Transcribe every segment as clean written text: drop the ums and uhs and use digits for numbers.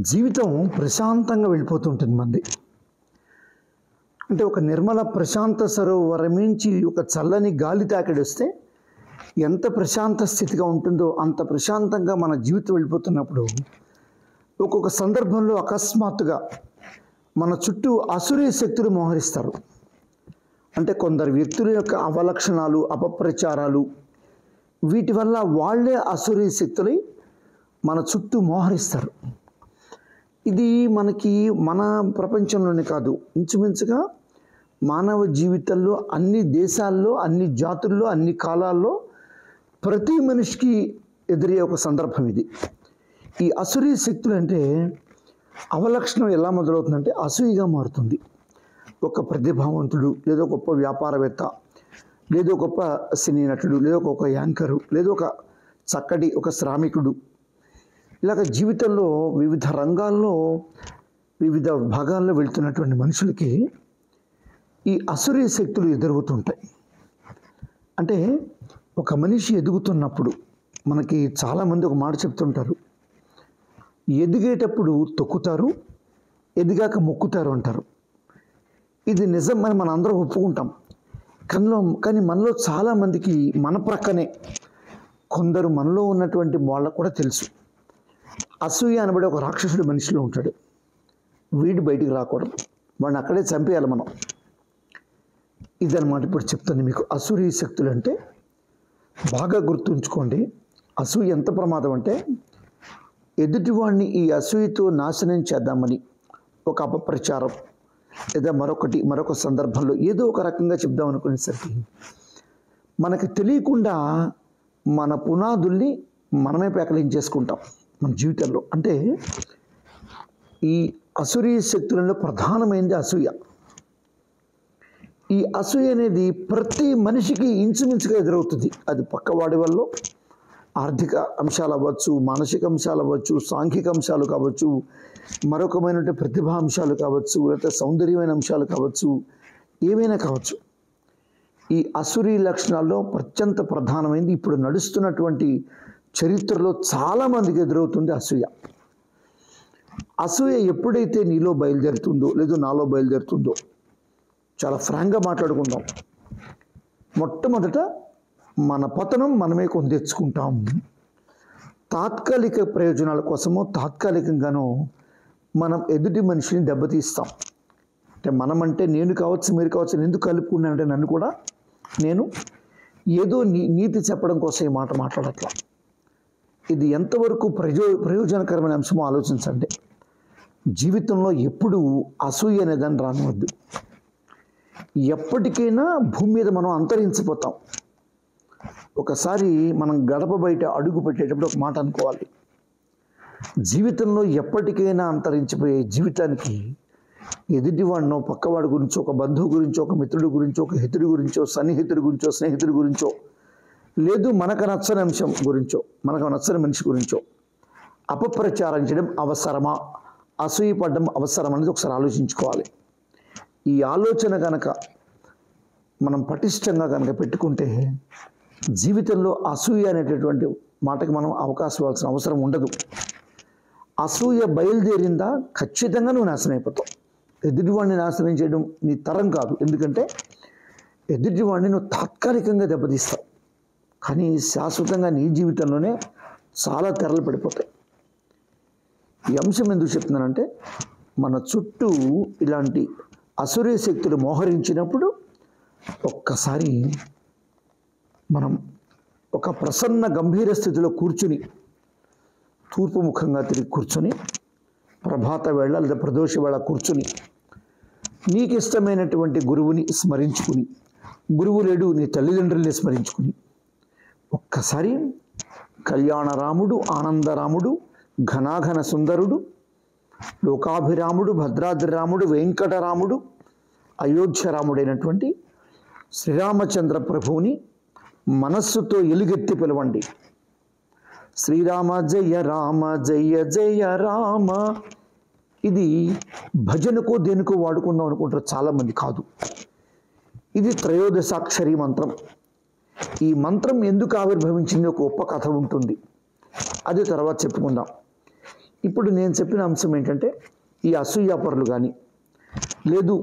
జీవితం ప్రశాంతంగా వెళ్ళిపోతుంటుంది మంది. అంటే ఒక నిర్మల ప్రశాంత సరోవరం నుంచి ఒక చల్లని గాలి తాకిడొస్తే ఎంత ప్రశాంత స్థితిగా ఉంటుందో అంత ప్రశాంతంగా మన జీవితం వెళ్ళిపోతున్నప్పుడు ఒక్కొక్క సందర్భంలో అకస్మాత్తుగా మన చుట్టూ అసురీ శక్తులు మోహరిస్తారు. అంటే కొందరు వ్యక్తుల యొక్క అవలక్షణాలు, అపప్రచారాలు, వీటి వల్ల వాళ్ళే అసురీ శక్తులై మన చుట్టూ మోహరిస్తారు. ఇది మనకి మన ప్రపంచంలోనే కాదు, ఇంచుమించుగా మానవ జీవితంలో అన్ని దేశాల్లో, అన్ని జాతుల్లో, అన్ని కాలాల్లో ప్రతి మనిషికి ఎదురయ్యే ఒక సందర్భం ఇది. ఈ అసురీ శక్తులు అంటే అవలక్షణం ఎలా మొదలవుతుందంటే అసూయగా మారుతుంది. ఒక ప్రతిభావంతుడు, లేదో గొప్ప వ్యాపారవేత్త, లేదో గొప్ప సినీ నటుడు, లేదో ఒక యాంకరు, లేదో ఒక చక్కటి ఒక శ్రామికుడు, ఇలాగ జీవితంలో వివిధ రంగాల్లో వివిధ భాగాల్లో వెళ్తున్నటువంటి మనుషులకి ఈ అసురీ శక్తులు ఎదురవుతుంటాయి. అంటే ఒక మనిషి ఎదుగుతున్నప్పుడు మనకి చాలామంది ఒక మాట చెప్తుంటారు, ఎదిగేటప్పుడు తొక్కుతారు, ఎదిగాక మొక్కుతారు అంటారు. ఇది నిజం అని మనం అందరం ఒప్పుకుంటాం. కానీ మనలో చాలామందికి మన ప్రక్కనే కొందరు మనలో ఉన్నటువంటి వాళ్ళకు కూడా తెలుసు, అసూయ అనబడే ఒక రాక్షసుడు మనిషిలో ఉంటాడు, వీడు బయటికి రాకూడదు, వాడిని అక్కడే చంపేయాలి మనం. ఇదన్నమాట ఇప్పుడు చెప్తాను మీకు. అసూరీ శక్తులు అంటే బాగా గుర్తుంచుకోండి. అసూయ ఎంత ప్రమాదం అంటే ఎదుటివాడిని ఈ అసూయతో నాశనం చేద్దామని ఒక అపప్రచారం లేదా మరొక సందర్భంలో ఏదో ఒక రకంగా చెప్దాం అనుకునేసరికి మనకు తెలియకుండా మన పునాదుల్ని మనమే పేకలించేసుకుంటాం మన జీవితంలో. అంటే ఈ అసురీ శక్తులలో ప్రధానమైనది అసూయ. ఈ అసూయ అనేది ప్రతి మనిషికి ఇంచుమించుగా ఎదురవుతుంది. అది పక్కవాడి వల్ల ఆర్థిక అంశాలు అవ్వచ్చు, మానసిక అంశాలు అవ్వచ్చు, సాంఘిక అంశాలు కావచ్చు, మరొకమైనటువంటి ప్రతిభా అంశాలు కావచ్చు, లేకపోతే సౌందర్యమైన అంశాలు కావచ్చు, ఏమైనా కావచ్చు. ఈ అసురీ లక్షణాల్లో అత్యంత ప్రధానమైనది ఇప్పుడు నడుస్తున్నటువంటి చరిత్రలో చాలామందికి ఎదురవుతుంది అసూయ. అసూయ ఎప్పుడైతే నీలో బయలుదేరుతుందో లేదో నాలో బయలుదేరుతుందో, చాలా ఫ్రాంక్గా మాట్లాడుకుందాం, మొట్టమొదట మన పతనం మనమే కొని తెచ్చుకుంటాం. తాత్కాలిక ప్రయోజనాల కోసమో తాత్కాలికంగానో మనం ఎదుటి మనిషిని దెబ్బతీస్తాం. అంటే మనమంటే నేను కావచ్చు, మీరు కావచ్చు, ఎందుకు కలుపుకున్నానంటే నన్ను కూడా నేను ఏదో నీతి చెప్పడం కోసం ఈ మాట మాట్లాడట్లా. ఇది ఎంతవరకు ప్రయోజనకరమైన అంశమో ఆలోచించండి. జీవితంలో ఎప్పుడు అసూయ అనేదాన్ని రానివద్దు. ఎప్పటికైనా భూమి మీద మనం అంతరించిపోతాం. ఒకసారి మనం గడప బయట అడుగు పెట్టేటప్పుడు ఒక మాట అనుకోవాలి, జీవితంలో ఎప్పటికైనా అంతరించిపోయే జీవితానికి ఎదుటివాడినో, పక్కవాడి గురించో, ఒక బంధువు గురించో, ఒక మిత్రుడి గురించో, ఒక హితుడి గురించో, సన్నిహితుడి గురించో, స్నేహితుడి గురించో, లేదు మనకు నచ్చని అంశం గురించో, మనకు నచ్చని మనిషి గురించో అపప్రచారం చేయడం అవసరమా, అసూయపడడం అవసరం అనేది ఒకసారి ఆలోచించుకోవాలి. ఈ ఆలోచన కనుక మనం పటిష్టంగా కనుక పెట్టుకుంటే జీవితంలో అసూయ అనేటటువంటి మాటకి మనం అవకాశం ఇవ్వాల్సిన అవసరం ఉండదు. అసూయ బయలుదేరిందా ఖచ్చితంగా నువ్వు నాశనం అయిపోతావు. ఎదుటివాడిని నాశనం చేయడం నీ తరం కాదు, ఎందుకంటే ఎదుటివాడిని నువ్వు తాత్కాలికంగా దెబ్బతీస్తావు, కానీ శాశ్వతంగా నీ జీవితంలోనే చాలా తెరలు పడిపోతాయి. ఈ అంశం ఎందుకు చెప్తున్నానంటే మన చుట్టూ ఇలాంటి అసురీ శక్తులు మోహరించినప్పుడు ఒక్కసారి మనం ఒక ప్రసన్న గంభీర స్థితిలో కూర్చుని, తూర్పు ముఖంగా తిరిగి కూర్చొని, ప్రభాత వేళ లేదా ప్రదోష వేళ కూర్చుని నీకు ఇష్టమైనటువంటి గురువుని స్మరించుకుని, గురువు లేడు నీ తల్లిదండ్రుల్ని స్మరించుకుని, ఒక్కసారి కళ్యాణరాముడు, ఆనందరాముడు, ఘనాఘన సుందరుడు, లోకాభిరాముడు, భద్రాద్రిరాముడు, వెంకటరాముడు, అయోధ్యరాముడైనటువంటి శ్రీరామచంద్ర ప్రభువుని మనస్సుతో ఎలుగెత్తి పిలవండి. శ్రీరామ జయ రామ జయ జయ రామ. ఇది భజనకో దేనికో వాడుకుందాం అనుకుంటారు చాలామంది. కాదు, ఇది త్రయోదశాక్షరి మంత్రం. ఈ మంత్రం ఎందుకు ఆవిర్భవించింది ఒక గొప్ప కథ ఉంటుంది, అది తర్వాత చెప్పుకుందాం. ఇప్పుడు నేను చెప్పిన అంశం ఏంటంటే, ఈ అసూయాపరులు కానీ, లేదు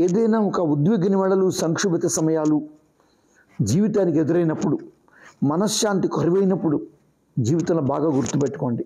ఏదైనా ఒక ఉద్విగ్న వేళలు, సంక్షుభిత సమయాలు జీవితానికి ఎదురైనప్పుడు, మనశ్శాంతి కరువైనప్పుడు జీవితంలో బాగా గుర్తుపెట్టుకోండి.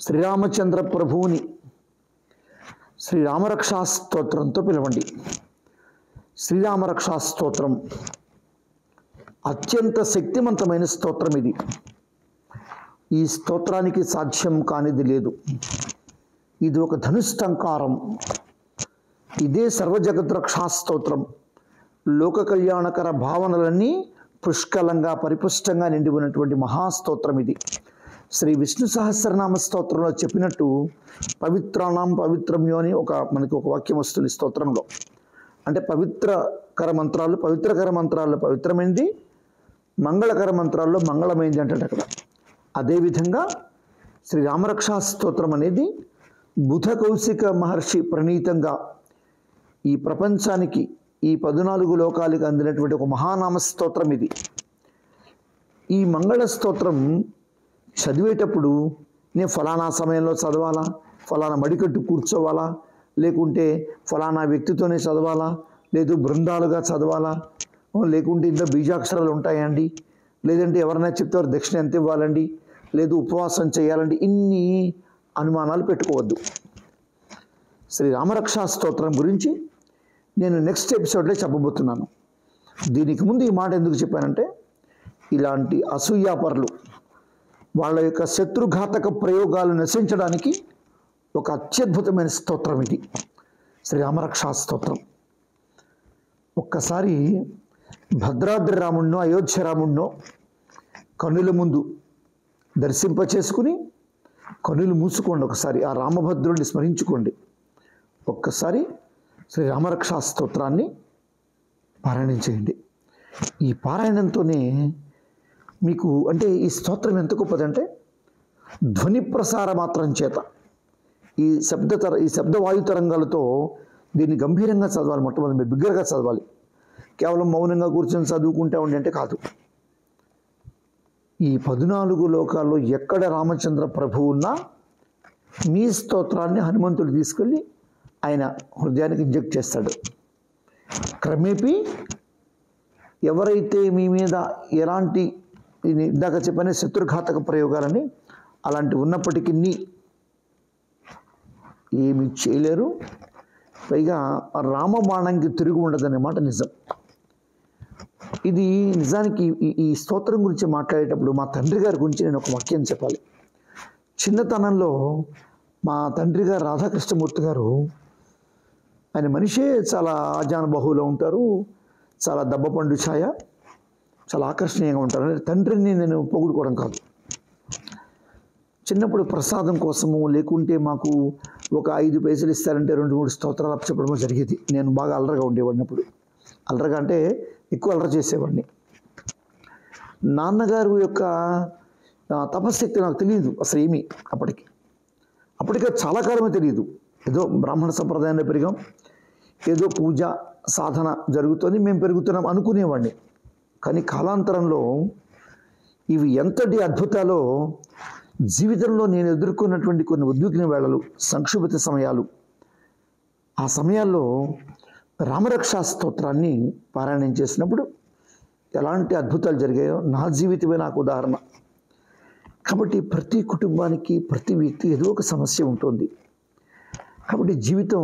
శ్రీరామచంద్ర ప్రభువుని శ్రీరామరక్షా స్తోత్రంతో పిలవండి. శ్రీరామరక్షా స్తోత్రం అత్యంత శక్తివంతమైన స్తోత్రం ఇది. ఈ స్తోత్రానికి సాధ్యం కానిది లేదు. ఇది ఒక ధనుష్టంకారం. ఇదే సర్వజగద్రక్షా స్తోత్రం. లోక కళ్యాణకర భావనలన్నీ పుష్కలంగా పరిపుష్టంగా నిండి ఉన్నటువంటి మహాస్తోత్రం ఇది. శ్రీ విష్ణు సహస్రనామ స్తోత్రంలో చెప్పినట్టు పవిత్రాణం పవిత్రమ్యో అని మనకి ఒక వాక్యం వస్తుంది స్తోత్రంలో. అంటే పవిత్రకర మంత్రాల్లో పవిత్రమైంది, మంగళకర మంత్రాల్లో మంగళమైంది అంటే అక్కడ. అదేవిధంగా శ్రీ రామరక్షా స్తోత్రం అనేది బుధ కౌశిక మహర్షి ప్రణీతంగా ఈ ప్రపంచానికి, ఈ 14 లోకాలకు అందినటువంటి ఒక మహానామ స్తోత్రం ఇది. ఈ మంగళ స్తోత్రం చదివేటప్పుడు నేను ఫలానా సమయంలో చదవాలా, ఫలానా మడికట్టు కూర్చోవాలా, లేకుంటే ఫలానా వ్యక్తితోనే చదవాలా, లేదు బృందాలుగా చదవాలా, లేకుంటే ఇంత బీజాక్షరాలు ఉంటాయండి, లేదంటే ఎవరైనా చెప్తారు దక్షిణ ఎంత ఇవ్వాలండి, లేదు ఉపవాసం చేయాలండి, ఇన్ని అనుమానాలు పెట్టుకోవద్దు. శ్రీ రామరక్షా స్తోత్రం గురించి నేను నెక్స్ట్ ఎపిసోడ్లో చెప్పబోతున్నాను. దీనికి ముందు ఈ మాట ఎందుకు చెప్పానంటే, ఇలాంటి అసూయాపరులు వాళ్ళ యొక్క శత్రుఘాతక ప్రయోగాలు నశించడానికి ఒక అత్యద్భుతమైన స్తోత్రం ఇది, శ్రీ రామరక్షా స్తోత్రం. ఒక్కసారి భద్రాద్రి రాముడినో అయోధ్య రాముడినో కనుల ముందు దర్శింపచేసుకుని కనులు మూసుకోండి. ఒకసారి ఆ రామభద్రుడిని స్మరించుకోండి. ఒక్కసారి శ్రీ రామరక్షా స్తోత్రాన్ని పారాయణం చేయండి. ఈ పారాయణంతోనే మీకు అంటే ఈ స్తోత్రం ఎంత గొప్పదంటే, ధ్వని ప్రసార మాత్రం చేత ఈ శబ్దవాయు తరంగాలతో దీన్ని గంభీరంగా చదవాలి. మొట్టమొదటి మీరు బిగ్గరగా చదవాలి. కేవలం మౌనంగా కూర్చొని చదువుకుంటా ఉండి అంటే కాదు. ఈ 14 లోకాల్లో ఎక్కడ రామచంద్ర ప్రభువు ఉన్నా మీ స్తోత్రాన్ని హనుమంతుడు తీసుకెళ్ళి ఆయన హృదయానికి ఇంజెక్ట్ చేస్తాడు. క్రమేపీ ఎవరైతే మీ మీద ఎలాంటి ఇందాక చెప్పనే శత్రుఘాతక ప్రయోగాలని అలాంటి ఉన్నప్పటికీ ఏమి చేయలేరు. పైగా రామబాణంకి తిరుగు ఉండదనే మాట నిజం. ఇది నిజానికి ఈ స్తోత్రం గురించి మాట్లాడేటప్పుడు మా తండ్రి గారి గురించి నేను ఒక వాక్యం చెప్పాలి. చిన్నతనంలో మా తండ్రి గారు రాధాకృష్ణమూర్తి గారు, ఆయన మనిషే చాలా ఆజానుబాహులో ఉంటారు, చాలా దెబ్బపండు ఛాయ, చాలా ఆకర్షణీయంగా ఉంటారు. తండ్రిని నేను పొగుడుకోవడం కాదు. చిన్నప్పుడు ప్రసాదం కోసము, లేకుంటే మాకు ఒక 5 పైసలు ఇస్తారంటే 2-3 స్తోత్రాలు అప్పచెప్పడమో జరిగేది. నేను బాగా అల్లరిగా ఉండేవాడిని. అప్పుడు అల్లరిగా అంటే ఎక్కువ అల్లరి చేసేవాడిని. నాన్నగారు యొక్క తపశక్తి నాకు తెలియదు అసలు ఏమీ. అప్పటికే చాలా కాలమే తెలియదు. ఏదో బ్రాహ్మణ సంప్రదాయంలో పెరిగాం, ఏదో పూజ సాధన జరుగుతుంది, మేము పెరుగుతున్నాం అనుకునేవాడిని. కానీ కాలాంతరంలో ఇవి ఎంతటి అద్భుతాలో జీవితంలో నేను ఎదుర్కొన్నటువంటి కొన్ని ఉద్విగ్న వేళలు, సంక్షుభిత సమయాలు, ఆ సమయాల్లో రామరక్షా స్తోత్రాన్ని పారాయణం చేసినప్పుడు ఎలాంటి అద్భుతాలు జరిగాయో నా జీవితమే నాకు ఉదాహరణ. కాబట్టి ప్రతి కుటుంబానికి, ప్రతి వ్యక్తి ఏదో ఒక సమస్య ఉంటుంది. కాబట్టి జీవితం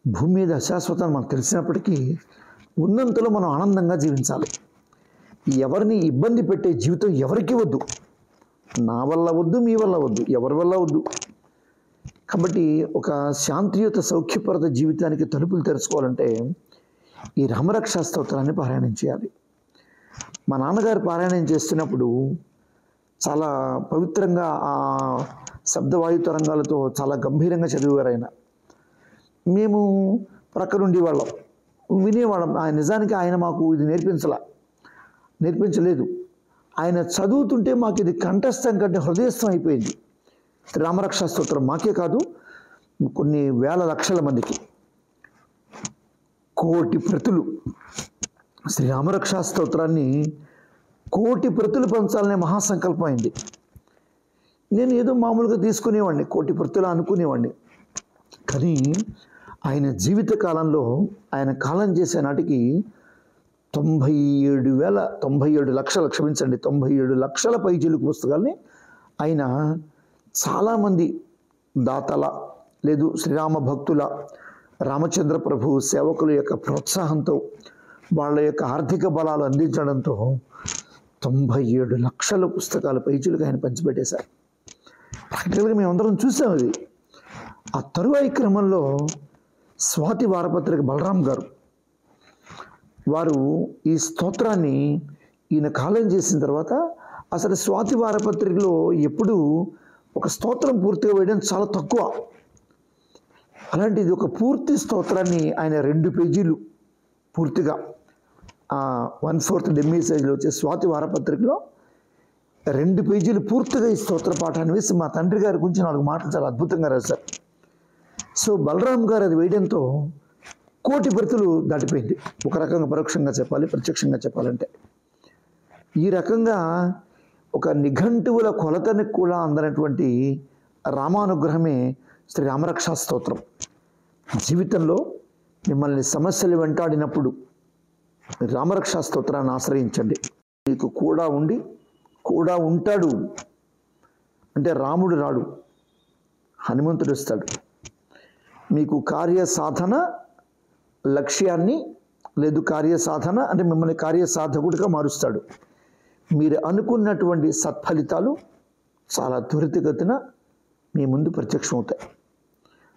భూమి మీద అశాశ్వతం మనకు తెలిసినప్పటికీ ఉన్నంతలో మనం ఆనందంగా జీవించాలి. ఎవరిని ఇబ్బంది పెట్టే జీవితం ఎవరికి వద్దు. నా వల్ల వద్దు, మీ వల్ల వద్దు, ఎవరి వల్ల వద్దు. కాబట్టి ఒక శాంతియుత సౌఖ్యప్రద జీవితానికి తలుపులు తెరుచుకోవాలంటే ఈ రామరక్షా స్తోత్రాన్ని పారాయణం చేయాలి. మా నాన్నగారు పారాయణం చేస్తున్నప్పుడు చాలా పవిత్రంగా ఆ శబ్దవాయు తరంగాలతో చాలా గంభీరంగా చదివేవారు ఆయన. మేము ప్రక్కనుండి వాళ్ళం, వినేవాళ్ళం. నిజానికి ఆయన మాకు ఇది నేర్పించలేదు. ఆయన చదువుతుంటే మాకు ఇది కంఠస్థం కంటే హృదయస్థం అయిపోయింది. రామరక్షా స్తోత్రం మాకే కాదు, కొన్ని వేల లక్షల మందికి, కోటి ప్రతులు శ్రీ రామరక్షా స్తోత్రాన్ని కోటి ప్రతులు పంచాలనే మహాసంకల్పం అయింది. నేను ఏదో మామూలుగా తీసుకునేవాడిని, కోటి ప్రతులా అనుకునేవాడిని. కానీ ఆయన జీవిత కాలంలో ఆయన కాలం చేసే నాటికి 97 లక్షల, క్షమించండి, 97 లక్షల పైచిలుకు పుస్తకాల్ని ఆయన చాలామంది దాతల, లేదు శ్రీరామ భక్తుల, రామచంద్ర ప్రభు సేవకుల యొక్క ప్రోత్సాహంతో, వాళ్ళ యొక్క ఆర్థిక బలాలు అందించడంతో 97 లక్షల పుస్తకాల పైచిలుకు ఆయన పంచిపెట్టేశారు. ప్రాక్టికల్గా మేమందరం చూసాం అది. ఆ తరువాయి క్రమంలో స్వాతి వారపత్రిక బలరాం గారు వారు ఈ స్తోత్రాన్ని ఈయన కాలం చేసిన తర్వాత, అసలు స్వాతి వారపత్రికలో ఎప్పుడు ఒక స్తోత్రం పూర్తిగా వేయడం చాలా తక్కువ. అలాంటిది ఒక పూర్తి స్తోత్రాన్ని ఆయన 2 పేజీలు పూర్తిగా 1/4 డెమ్మీ సైజులో వచ్చే స్వాతి వారపత్రికలో 2 పేజీలు పూర్తిగా ఈ స్తోత్ర పాఠాన్ని వేసి మా తండ్రి గారి గురించి 4 మాటలు చాలా అద్భుతంగా రాశారు. సో బలరాం గారు అది వేయడంతో కోటి ప్రతులు దాటిపోయింది. ఒక రకంగా పరోక్షంగా చెప్పాలి, ప్రత్యక్షంగా చెప్పాలంటే. ఈ రకంగా ఒక నిఘంటువుల కొలతనికి కూడా అందనటువంటి రామానుగ్రహమే శ్రీ రామరక్షా స్తోత్రం. జీవితంలో మిమ్మల్ని సమస్యలు వెంటాడినప్పుడు రామరక్షా స్తోత్రాన్ని ఆశ్రయించండి. మీకు కూడా ఉండి కూడా ఉంటాడు. అంటే రాముడు రాడు, హనుమంతుడు వస్తాడు. మీకు కార్యసాధన లక్ష్యాన్ని, లేదు కార్యసాధన అంటే మిమ్మల్ని కార్యసాధకుడిగా మారుస్తాడు. మీరు అనుకున్నటువంటి సత్ఫలితాలు చాలా త్వరితగతిన మీ ముందు ప్రత్యక్షమవుతాయి.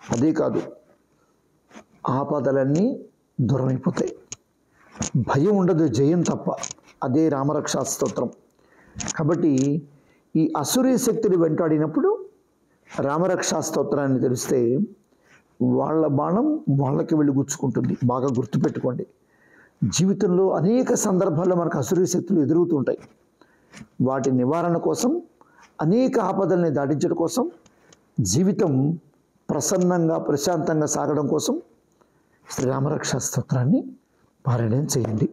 అదే కాదు, ఆపదలన్నీ దూరం అయిపోతాయి. భయం ఉండదు, జయం తప్ప. అదే రామరక్షా స్తోత్రం. కాబట్టి ఈ అసురీ శక్తులు వెంటాడినప్పుడు రామరక్షా స్తోత్రాన్ని తెలిస్తే వాళ్ళ బాణం వాళ్ళకి వెళ్ళి గుచ్చుకుంటుంది. బాగా గుర్తుపెట్టుకోండి. జీవితంలో అనేక సందర్భాల్లో మనకు అసురీ శక్తులు ఎదురవుతుంటాయి. వాటి నివారణ కోసం, అనేక ఆపదల్ని దాటించడం కోసం, జీవితం ప్రసన్నంగా ప్రశాంతంగా సాగడం కోసం శ్రీరామరక్షా స్తోత్రాన్ని పారాయణం చేయండి.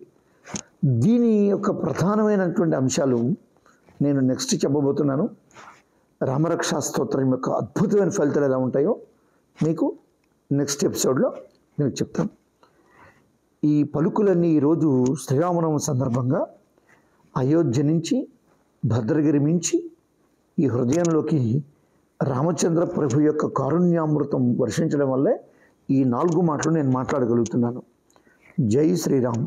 దీని యొక్క ప్రధానమైనటువంటి అంశాలు నేను నెక్స్ట్ చెప్పబోతున్నాను. రామరక్షా స్తోత్రం యొక్క అద్భుతమైన ఫలితాలు ఎలా ఉంటాయో మీకు నెక్స్ట్ ఎపిసోడ్లో నేను చెప్తాను. ఈ పలుకులన్నీ ఈరోజు శ్రీరామనవమి సందర్భంగా అయోధ్య నుంచి, భద్రగిరి మించి ఈ హృదయంలోకి రామచంద్ర ప్రభు యొక్క కారుణ్యామృతం వర్షించడం వల్లే ఈ 4 మాటలు నేను మాట్లాడగలుగుతున్నాను. జై శ్రీరామ్.